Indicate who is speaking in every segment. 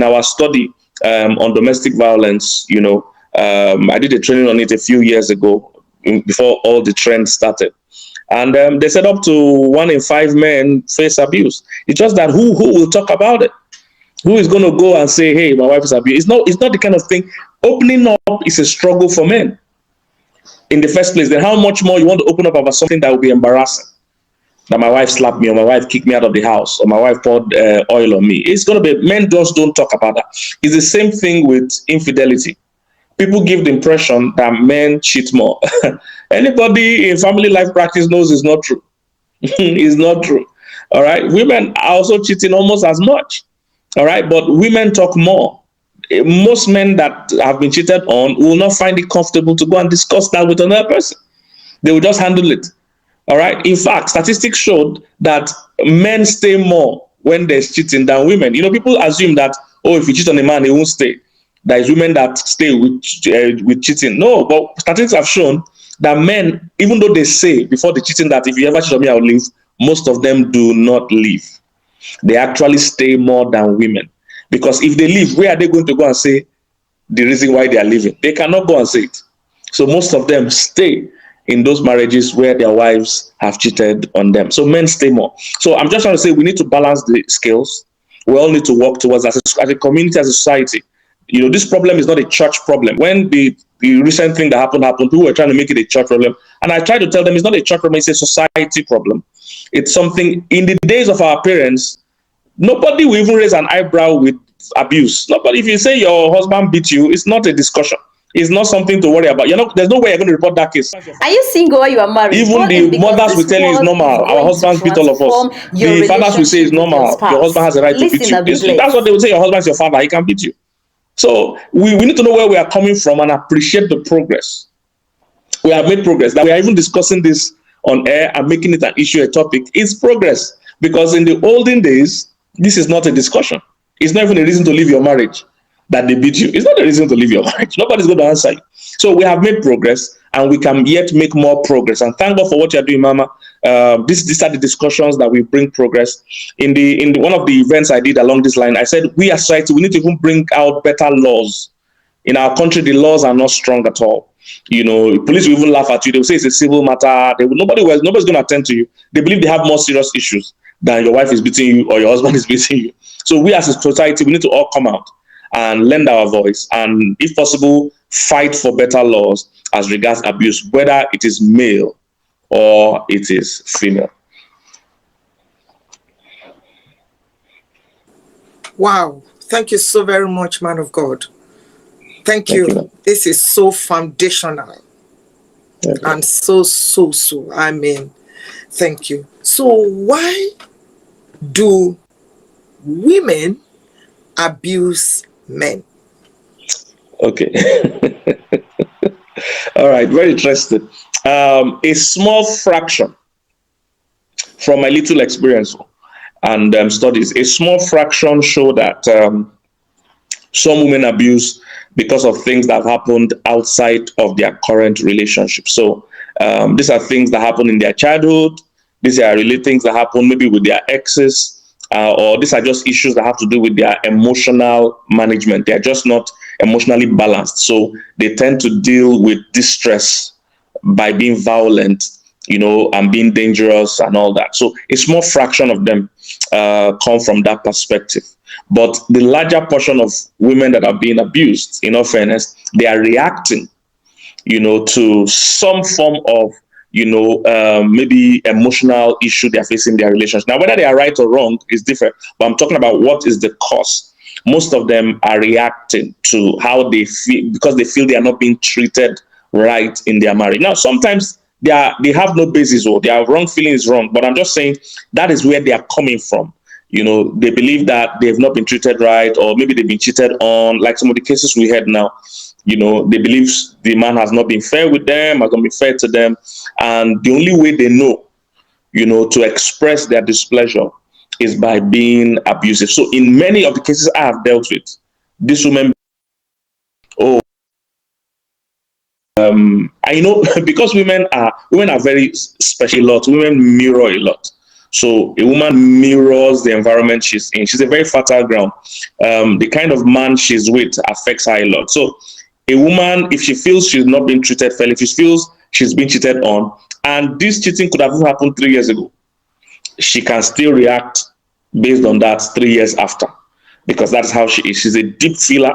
Speaker 1: in our study on domestic violence, I did a training on it a few years ago before all the trends started. And they said up to 1 in 5 men face abuse. It's just that who will talk about it? Who is going to go and say, hey, my wife is abused? It's not the kind of thing. Opening up is a struggle for men in the first place. Then how much more you want to open up about something that will be embarrassing? That my wife slapped me, or my wife kicked me out of the house, or my wife poured oil on me. It's going to be, men just don't talk about that. It's the same thing with infidelity. People give the impression that men cheat more. Anybody in family life practice knows it's not true. It's not true. All right. Women are also cheating almost as much. All right. But women talk more. Most men that have been cheated on will not find it comfortable to go and discuss that with another person. They will just handle it. All right. In fact, statistics showed that men stay more when there's cheating than women. People assume that, if you cheat on a man, he won't stay. There is women that stay with cheating. No, but statistics have shown that men, even though they say before the cheating that if you ever cheat on me, I'll leave, most of them do not leave. They actually stay more than women. Because if they leave, where are they going to go and say the reason why they are leaving? They cannot go and say it. So most of them stay in those marriages where their wives have cheated on them. So men stay more. So I'm just trying to say we need to balance the scales. We all need to work towards as a community, as a society. This problem is not a church problem. When the recent thing that happened, people were trying to make it a church problem. And I tried to tell them it's not a church problem, it's a society problem. It's something, in the days of our parents, nobody will even raise an eyebrow with abuse. Nobody, if you say your husband beat you, it's not a discussion. It's not something to worry about. There's no way you're going to report that case.
Speaker 2: Are you single or you are married?
Speaker 1: Even the mothers will tell you it's normal. Our husbands beat all of us. The fathers will say it's normal. Your husband has a right to beat you. That's what they will say. Your husband is your father. He can beat you. So we need to know where we are coming from and appreciate the progress. We have made progress. That we are even discussing this on air and making it an issue, a topic. It's progress. Because in the olden days, this is not a discussion. It's not even a reason to leave your marriage that they beat you. It's not a reason to leave your marriage. Nobody's going to answer you. So we have made progress and we can yet make more progress. And thank God for what you're doing, Mama. These are the discussions that will bring progress. In one of the events I did along this line, I said, we as society, we need to even bring out better laws. In our country, the laws are not strong at all. Police will even laugh at you. They will say it's a civil matter. Nobody's going to attend to you. They believe they have more serious issues than your wife is beating you or your husband is beating you. So we as a society, we need to all come out and lend our voice and, if possible, fight for better laws as regards abuse, whether it is male or it is female.
Speaker 3: Wow. Thank you so very much, man of God. Thank you. This is so foundational. And so. I mean, thank you. So why do women abuse men?
Speaker 1: Okay. All right. Very interesting. A small fraction, from my little experience and studies, a small fraction show that some women abuse because of things that have happened outside of their current relationship. So these are things that happen in their childhood. These are really things that happen maybe with their exes. Or these are just issues that have to do with their emotional management. They are just not emotionally balanced. So they tend to deal with distress by being violent, and being dangerous and all that. So a small fraction of them come from that perspective. But the larger portion of women that are being abused, in all fairness, they are reacting, to some form of maybe emotional issue they're facing in their relationship. Now, whether they are right or wrong is different, but I'm talking about what is the cause. Most of them are reacting to how they feel because they feel they are not being treated right in their marriage. Now, sometimes they have no basis or their wrong feeling is wrong, but I'm just saying that is where they are coming from. They believe that they've not been treated right, or maybe they've been cheated on, like some of the cases we had now. They believe the man has not been fair with them, has not been fair to them. And the only way they know, to express their displeasure is by being abusive. So in many of the cases I have dealt with, these women, I know because women are very special a lot. Women mirror a lot. So a woman mirrors the environment she's in. She's a very fertile ground. The kind of man she's with affects her a lot. So a woman, if she feels she's not being treated fairly, if she feels she's been cheated on, and this cheating could have happened 3 years ago, she can still react based on that 3 years after, because that's how she is. She's a deep feeler.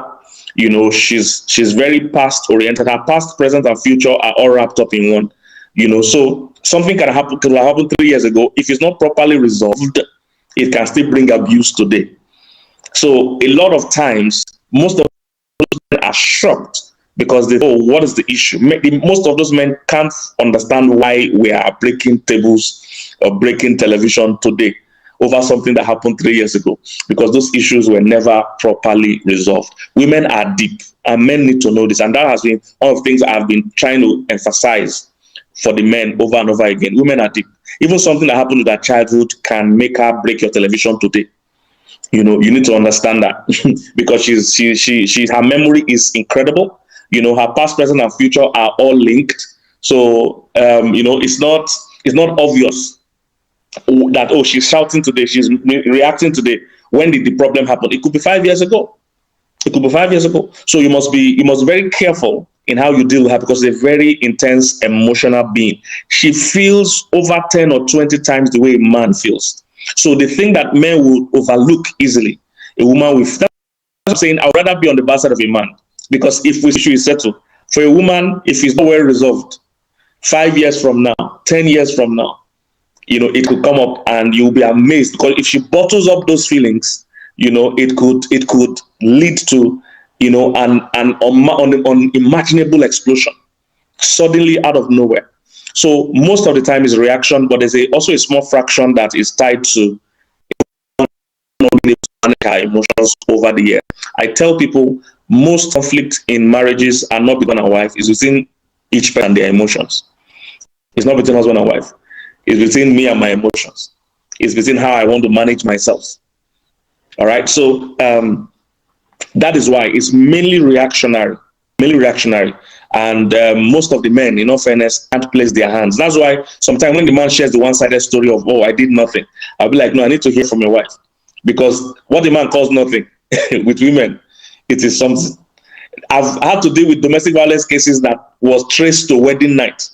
Speaker 1: You know, she's very past oriented. Her past, present, and future are all wrapped up in one. You know, so something could have happened 3 years ago. If it's not properly resolved, it can still bring abuse today. So a lot of times, most of those men are shocked because they know what is the issue. Most of those men can't understand why we are breaking tables or breaking television today over something that happened 3 years ago, because those issues were never properly resolved. Women are deep, and men need to know this. And that has been one of the things I've been trying to emphasize for the men over and over again. Women are deep. Even something that happened with her childhood can make her break your television today. You know, you need to understand that because she her memory is incredible. You know, her past, present, and future are all linked. So you know, it's not obvious that, oh, she's shouting today, she's reacting today. When did the problem happen? It could be 5 years ago. It could be 5 years ago. So you must be very careful in how you deal with her, because she's a very intense emotional being. She feels over 10 or 20 times the way a man feels. So the thing that men will overlook easily, a woman with, that's what I'm saying, I would rather be on the bad side of a man, because if the issue is settled, for a woman, if it's not well resolved, 5 years from now, 10 years from now, you know, it could come up and you'll be amazed, because if she bottles up those feelings, you know, it could lead to, you know, an unimaginable explosion suddenly out of nowhere. So most of the time is reaction, but there's also a small fraction that is tied to not being able to manage her emotions over the year. I tell people most conflict in marriages are not between husband and wife, it's within each person and their emotions. It's not between husband and wife. It's between me and my emotions. It's between how I want to manage myself. All right. So that is why it's mainly reactionary. And most of the men, in all fairness, can't place their hands. That's why sometimes when the man shares the one-sided story of, oh, I did nothing, I'll be like, no, I need to hear from your wife. Because what the man calls nothing with women, it is something. I've had to deal with domestic violence cases that was traced to wedding night.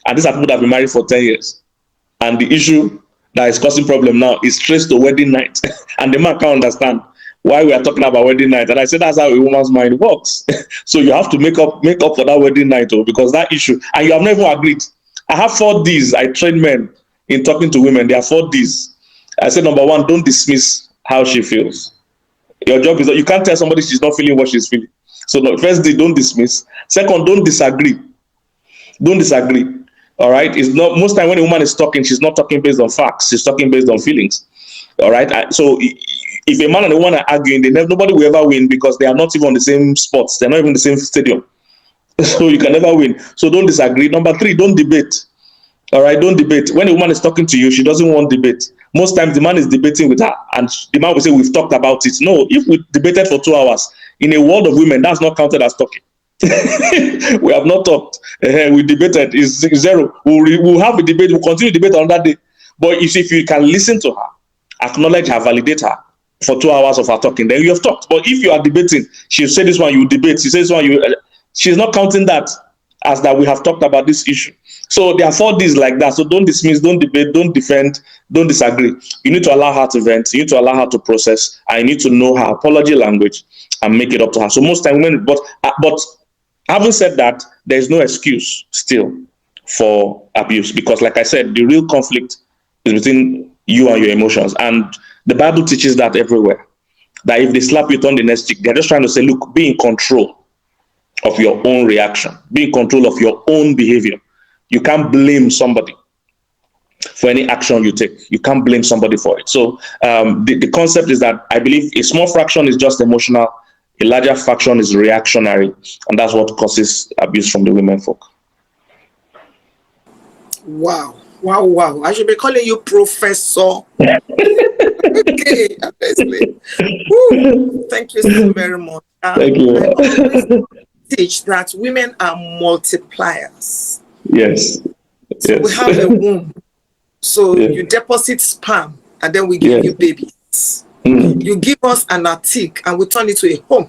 Speaker 1: And these are people that have been married for 10 years. And the issue that is causing problem now is traced to wedding night. And the man can't understand why we are talking about wedding night. And I said, that's how a woman's mind works. So you have to make up for that wedding night, because that issue, and you have never agreed. I have 4 Ds. I train men in talking to women. There are 4 Ds. I said, number 1, don't dismiss how she feels. Your job is that you can't tell somebody she's not feeling what she's feeling. So no, first D, don't dismiss. Second, don't disagree. Don't disagree. All right. It's not, most time when a woman is talking, she's not talking based on facts. She's talking based on feelings. All right. So if a man and a woman are arguing, nobody will ever win, because they are not even on the same spots. They're not even in the same stadium. So you can never win. So don't disagree. Number 3, don't debate. All right. Don't debate. When a woman is talking to you, she doesn't want debate. Most times the man is debating with her, and the man will say, we've talked about it. No, if we debated for 2 hours in a world of women, that's not counted as talking. We have not talked. We debated. It's 0. We'll have a debate. We'll continue to debate on that day. But if you can listen to her, acknowledge her, validate her for 2 hours of her talking, then you have talked. But if you are debating, she'll say this one, you debate. She says this one, she's not counting that as that we have talked about this issue. So there are 4 Ds like that. So don't dismiss, don't debate, don't defend, don't disagree. You need to allow her to vent. You need to allow her to process. And you need to know her apology language and make it up to her. So most time women, but having said that, there is no excuse still for abuse, because like I said, the real conflict is between you and your emotions. And the Bible teaches that everywhere, that if they slap you on the next cheek, they're just trying to say, look, be in control of your own reaction, be in control of your own behavior. You can't blame somebody for any action you take. You can't blame somebody for it. So the concept is that I believe a small fraction is just emotional, a larger fraction is reactionary, and that's what causes abuse from the women folk.
Speaker 3: Wow. I should be calling you Professor. Okay, honestly. Woo. Thank you so very much.
Speaker 1: Thank you.
Speaker 3: I always teach that women are multipliers.
Speaker 1: Yes.
Speaker 3: So we have a womb. So you deposit sperm and then we give you babies. You give us an attic and we turn it to a home.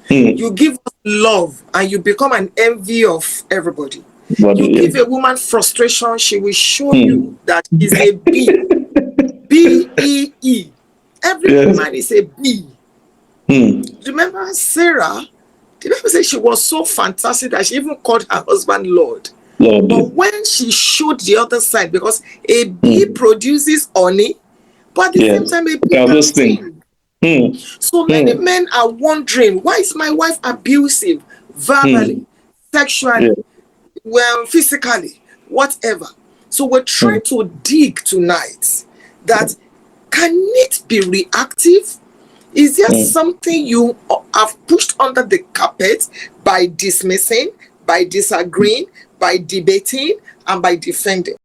Speaker 3: You give us love and you become an envy of everybody. You give a woman frustration, she will show you that is a B. B-E-E. Every woman is a B. Remember Sarah? The Bible says she was so fantastic that she even called her husband Lord. But when she showed the other side, because a bee produces honey, but at the same time a bee can sting. So many men are wondering, why is my wife abusive? Verbally, sexually, well, physically, whatever. So we're trying to dig tonight that can it be reactive? Is there something you have pushed under the carpet by dismissing, by disagreeing, by debating, and by defending?